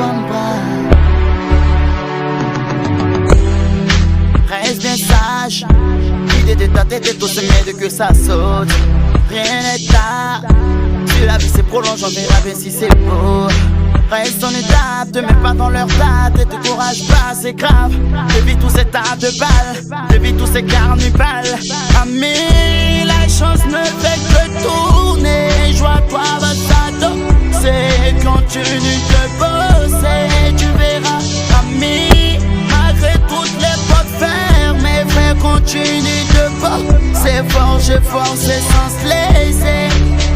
sois brave. Reste bien sage, l'idée de ta tête est tout semé de que ça saute. Rien n'est tard, si la vie se prolonge, on verra bien si c'est beau. Reste en étape, te mets pas dans leur date et te courage pas, c'est grave. Dévie tous ces tas de balles, dévie tous ces carnivales. Ami, la chance ne fait que tourner, joie-toi, va t'adopter. Continue de bosser, tu verras. Ami, malgré toutes les portes fermées, frère, continue de bosser. Forcer sans se laisser.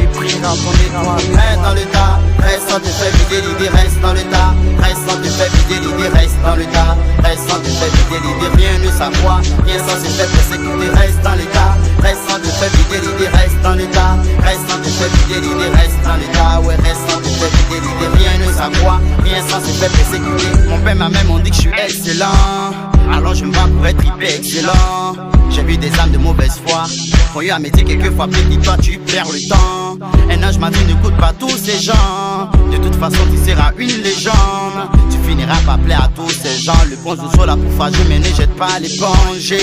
Et prie dans ton étoile, reste dans le tas. Reste sans te faire vider l'idée, reste dans le tas. Reste sans te faire vider l'idée, reste dans le tas. Reste sans te faire vider l'idée, rien ne savoir. Rien sans se faire persécuter, reste dans le tas. Reste sans te faire vider l'idée, reste dans le tas. Reste sans te faire vider l'idée, reste dans le tas. Ouais, reste sans te faire vider l'idée, rien ne savoir. Rien sans se faire persécuter. Mon père, ma mère m'ont dit que je suis excellent. Alors je me bats pour être hyper excellent. J'ai vu des âmes de mauvaise foi qui ont eu un métier quelquefois plus dit toi tu perds le temps. Un ange ma vie ne coûte pas tous ces gens. De toute façon tu seras une légende. Tu finiras par plaire à tous ces gens. Le bon joue là pour fager mais ne jette pas l'éponge.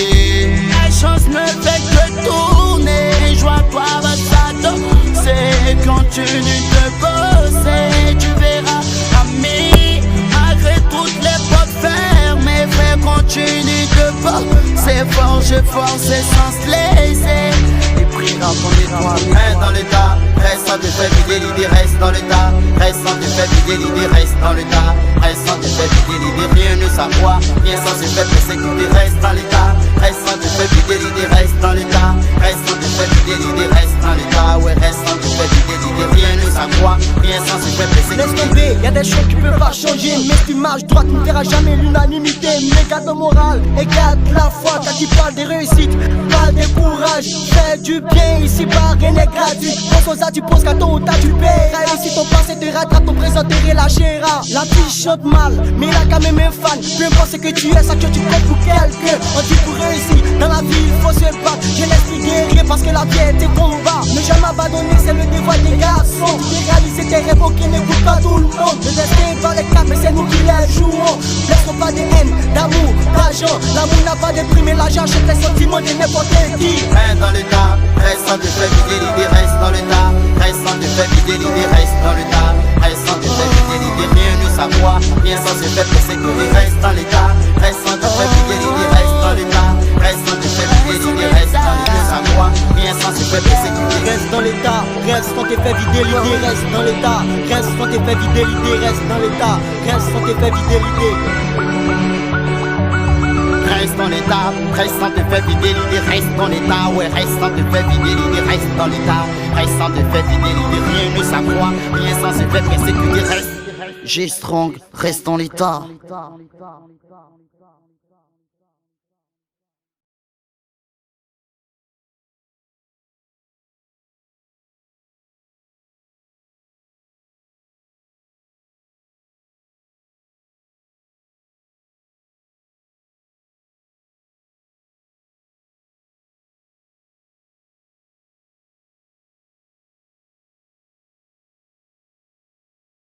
La chance ne fait que tourner, joie-toi, va s'adosser. Continue de bosser, tu verras. Ami, malgré toutes les portes fermées, frère, continue de bosser. Forcer sans se laisser. Et prie dans ton étoile, reste dans le tas. Reste sans te faire vider l'idée, reste dans le tas. Reste sans te faire vider l'idée, reste dans le tas. Reste sans te faire vider l'idée, rien ne savoir. Rien sans se faire persécuter, reste dans le tas. Reste sans te faire vider l'idée, reste dans le tas. Reste sans te faire vider l'idée, reste dans le tas. Ouais, reste sans te faire vider l'idée, rien ne savoir. Rien sans se faire persécuter. Laisse tomber, y'a des choses qui peuvent pas changer. Mais tu marches droite, ne verras jamais l'unanimité. Mais garde le moral et garde la foi. Quand tu parles des réussites, parle des courages. Fais du bien ici, pas rien n'est gratuit. Pense aux tu penses qu'à tôt ou tard tu paieras. Et si ton passé te rattrape, ton présent te relâchera. La fille chante mal, mais il a quand même un fan. Peu importe ce que tu es, ça que tu comptes pour quelqu'un. On dit pour réussir, dans la vie il faut se battre. J'ai l'esprit guerrier parce que la vie est tes combats. Ne jamais abandonner, c'est le devoir des garçons. Tu réaliser tes rêves qui n'écoutent pas tout le monde. Le destin est dans les cartes, mais c'est nous qui les jouons. Laisse pas de haine, d'amour, d'argent. L'amour n'a pas de prix, mais l'argent achète les sentiments de n'importe qui. Reste dans le tas, reste sans te faire vider l'idée, reste dans le tas. Reste sans te faire vider l'idée, reste dans le tas. Reste sans te faire vider l'idée, rien ne savoir. Rien sans se faire persécuter, reste dans le tas. Reste sans te faire vider l'idée, reste dans le tas. Reste sans te faire vider l'idée, reste dans le savoir. Rien sans se faire persécuter. Reste dans l'état, reste sans te faire vider l'idée, reste dans l'état. Reste sans te faire vider l'idée, reste dans l'état. Reste sans te faire vider l'idée. Reste dans l'état, reste sans te faire vider l'idée, reste dans l'état, ouais, reste sans te faire vider l'idée, reste dans l'état, reste sans te faire vider l'idée, rien ne s'accroît, rien sans se faire persécuter, reste. G strong, reste dans l'état.